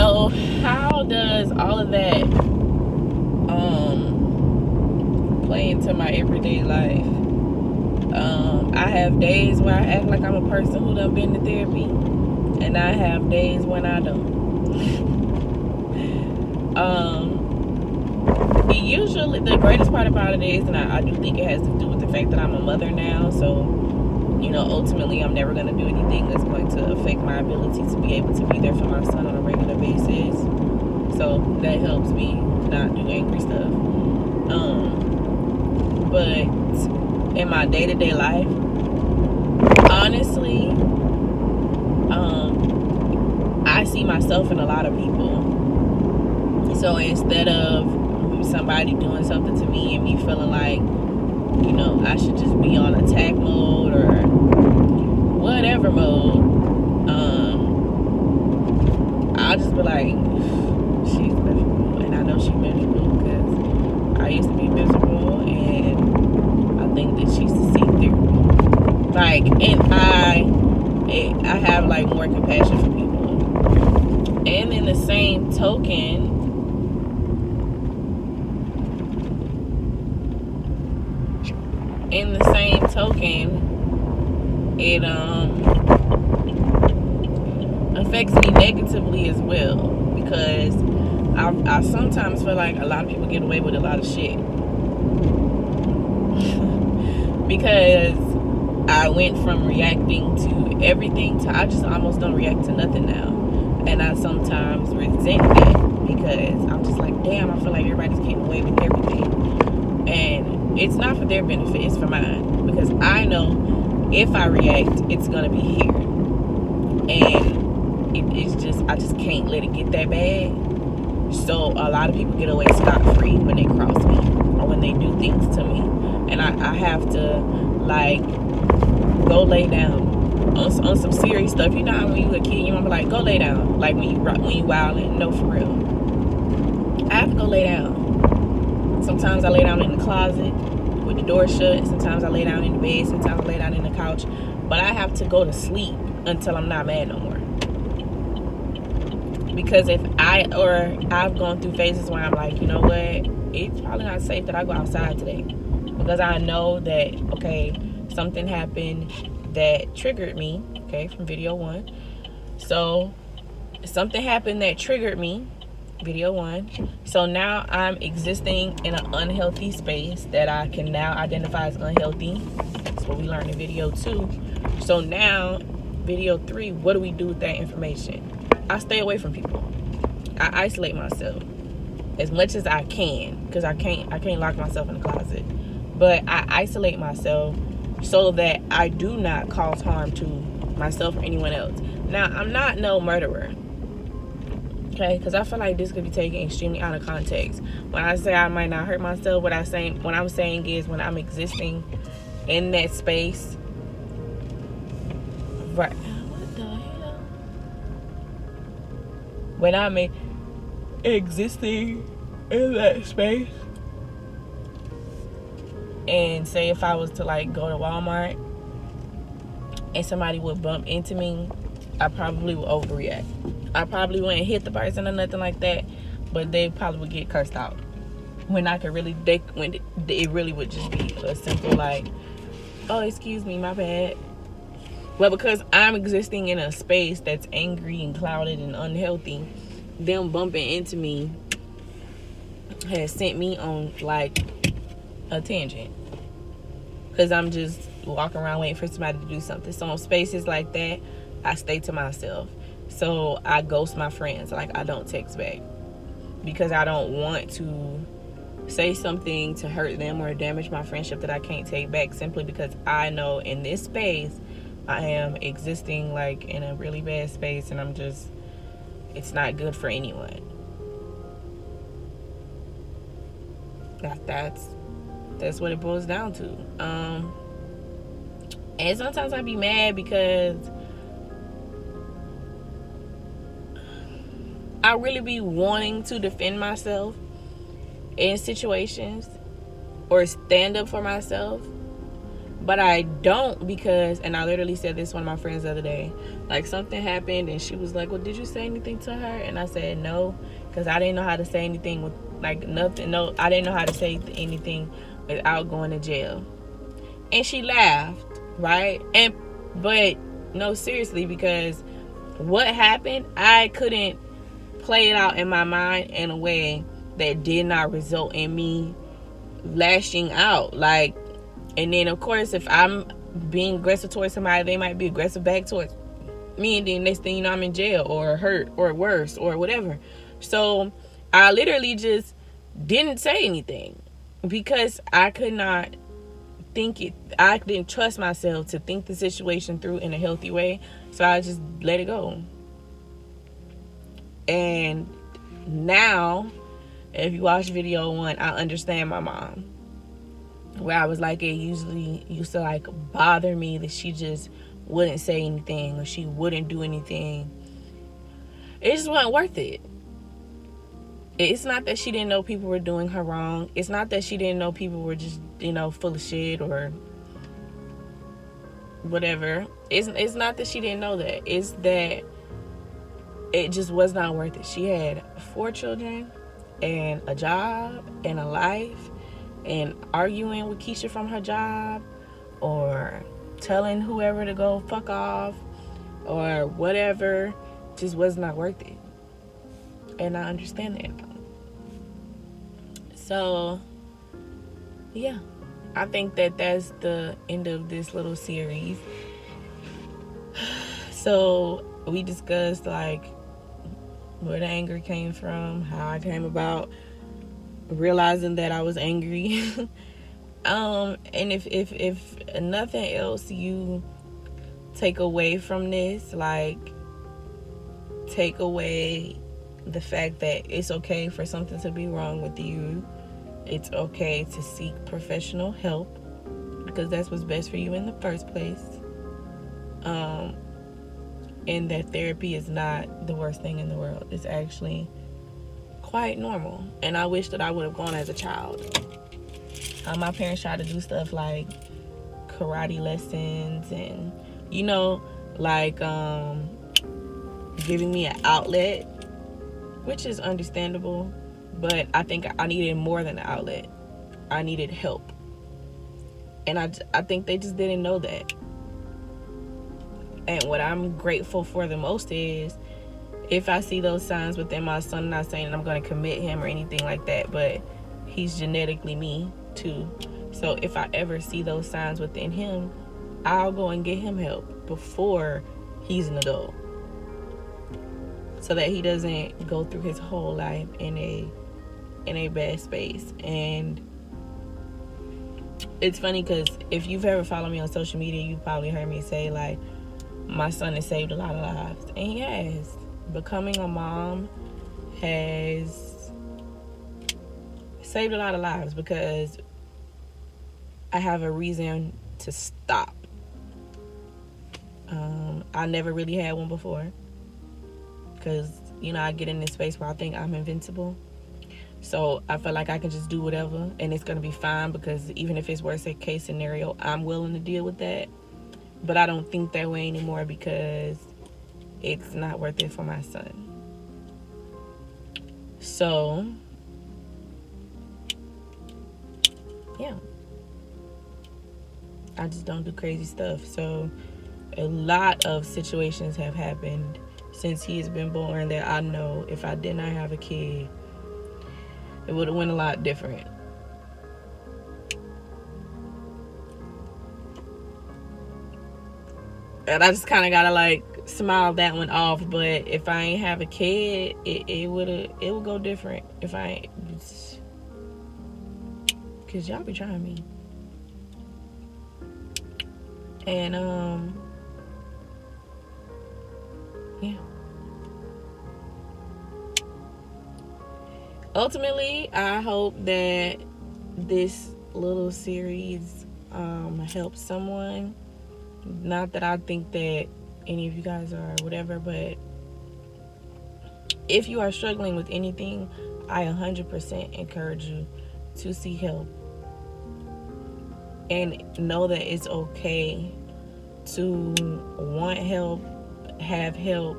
So how does all of that play into my everyday life? I have days where I act like I'm a person who done been to therapy, and I have days when I don't. Usually the greatest part about it is, and I do think it has to do with the fact that I'm a mother now, so ultimately I'm never going to do anything that's going to affect my ability to be able to be there for my son on a regular basis. So that helps me not do angry stuff. But in my day-to-day life, honestly, I see myself in a lot of people. So instead of somebody doing something to me and me feeling like, I should just be on attack mode or whatever mode, I'll just be like, she's miserable, and I know she's miserable because I used to be miserable, and I think that she's to seek therapy. Like, and I have like more compassion for people. And in the same token, it affects me negatively as well, because I sometimes feel like a lot of people get away with a lot of shit because I went from reacting to everything to I just almost don't react to nothing now, and I sometimes resent that because I'm just like, damn, I feel like everybody's getting away with everything, and it's not for their benefit, it's for mine, because I know if I react, it's gonna be here, and it's just, I just can't let it get that bad. So a lot of people get away scot-free when they cross me or when they do things to me, and I have to like go lay down on some serious stuff. You know how when you a kid, your mama like, go lay down, like when you wildin'. No, for real, I have to go lay down. Sometimes I lay down in the closet with the door shut. Sometimes I lay down in the bed. Sometimes I lay down in the couch. But I have to go to sleep until I'm not mad no more. Because I've gone through phases where I'm like, you know what? It's probably not safe that I go outside today. Because I know that, okay, something happened that triggered me, okay, from video 1. So something happened that triggered me, video 1. So now I'm existing in an unhealthy space that I can now identify as unhealthy. That's what we learned in video 2. So now, video 3, what do we do with that information? I stay away from people. I isolate myself as much as I can, because I can't lock myself in the closet. But I isolate myself so that I do not cause harm to myself or anyone else. Now, I'm not no murderer, okay? Because I feel like this could be taken extremely out of context. When I say I might not hurt myself, what I'm saying is when I'm existing in that space, right? What the hell? When I'm existing in that space, and say if I was to like go to Walmart and somebody would bump into me, I probably would overreact. I probably wouldn't hit the person or nothing like that, but they probably would get cursed out. When it really would just be a simple like, oh, excuse me, my bad. Well, because I'm existing in a space that's angry and clouded and unhealthy, them bumping into me has sent me on like a tangent. Because I'm just walking around waiting for somebody to do something. So in spaces like that, I stay to myself. So I ghost my friends. Like, I don't text back. Because I don't want to say something to hurt them or damage my friendship that I can't take back, simply because I know in this space I am existing like in a really bad space, and it's not good for anyone. That's what it boils down to. And sometimes I be mad because I really be wanting to defend myself in situations or stand up for myself, But I don't, because, and I literally said this to one of my friends the other day, like something happened and she was like, well, did you say anything to her? And I said no, because I didn't know how to say anything with like nothing. No, I didn't know how to say anything without going to jail. And she laughed, right? But no, seriously, because what happened, I couldn't play it out in my mind in a way that did not result in me lashing out. Like, and then of course, if I'm being aggressive towards somebody, they might be aggressive back towards me, and then next thing you know, I'm in jail or hurt or worse or whatever. So I literally just didn't say anything because I could not think it. I didn't trust myself to think the situation through in a healthy way. So I just let it go. And now, if you watch video 1, I understand my mom. Where I was like, it usually used to like bother me that she just wouldn't say anything or she wouldn't do anything. It just wasn't worth it. It's not that she didn't know people were doing her wrong. It's not that she didn't know people were just, full of shit or whatever. It's not that she didn't know that. It's that it just was not worth it. She had 4 children and a job and a life, and arguing with Keisha from her job or telling whoever to go fuck off or whatever just was not worth it. And I understand that now. So, yeah. I think that that's the end of this little series. So, we discussed, like, where the anger came from, how I came about realizing that I was angry. And if nothing else you take away from this, like, take away the fact that it's okay for something to be wrong with you. It's okay to seek professional help because that's what's best for you in the first place. And that therapy is not the worst thing in the world. It's actually quite normal. And I wish that I would have gone as a child. My parents tried to do stuff like karate lessons and, like giving me an outlet, which is understandable. But I think I needed more than an outlet. I needed help. And I think they just didn't know that. And what I'm grateful for the most is if I see those signs within my son, I'm not saying that I'm going to commit him or anything like that, but he's genetically me too. So if I ever see those signs within him, I'll go and get him help before he's an adult, so that he doesn't go through his whole life in a bad space. And it's funny because if you've ever followed me on social media, you probably heard me say, like, my son has saved a lot of lives. And he has. Becoming a mom has saved a lot of lives because I have a reason to stop. I never really had one before because, I get in this space where I think I'm invincible. So I feel like I can just do whatever and it's going to be fine, because even if it's worst case scenario, I'm willing to deal with that. But I don't think that way anymore because it's not worth it for my son. So, yeah. I just don't do crazy stuff. So, a lot of situations have happened since he has been born that I know if I did not have a kid, it would have went a lot different. And I just kind of gotta like smile that one off. But if I ain't have a kid, it would go different. If I ain't, cause y'all be trying me. And yeah. Ultimately, I hope that this little series helps someone. Not that I think that any of you guys are whatever, but if you are struggling with anything, I 100% encourage you to seek help. And know that it's okay to want help, have help,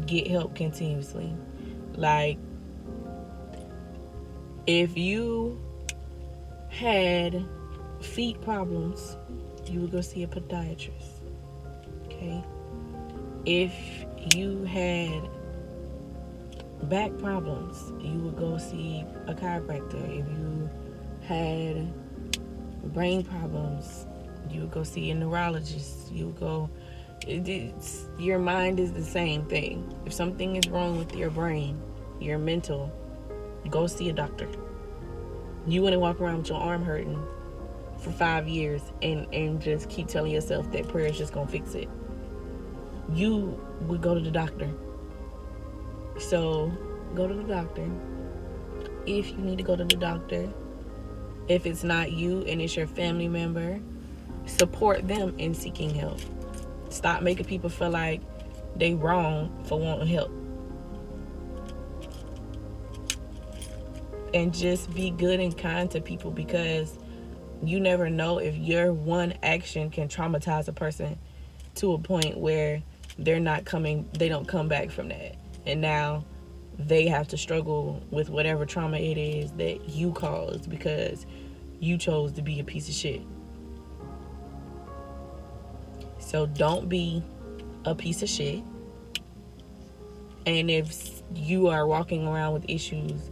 get help continuously. Like, if you had feet problems, you would go see a podiatrist. Okay? If you had back problems, you would go see a chiropractor. If you had brain problems, you would go see a neurologist. You would go, your mind is the same thing. If something is wrong with your brain, your mental, go see a doctor. You wouldn't walk around with your arm hurting for 5 years and just keep telling yourself that prayer is just gonna fix it. You would go to the doctor. So go to the doctor. If you need to go to the doctor, if it's not you and it's your family member, support them in seeking help. Stop making people feel like they wrong for wanting help. And just be good and kind to people, because you never know if your one action can traumatize a person to a point where they don't come back from that. And now they have to struggle with whatever trauma it is that you caused because you chose to be a piece of shit. So don't be a piece of shit. And if you are walking around with issues,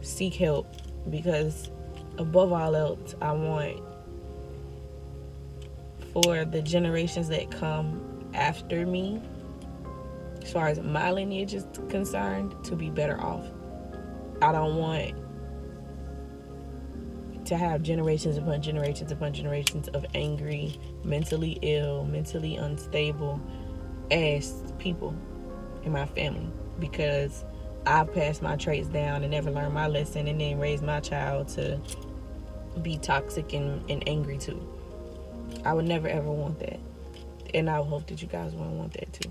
seek help, because above all else, I want for the generations that come after me, as far as my lineage is concerned, to be better off. I don't want to have generations upon generations upon generations of angry, mentally ill, mentally unstable ass people in my family, because I passed my traits down and never learned my lesson, and then raised my child to be toxic and angry too. I would never ever want that. And I hope that you guys won't want that too.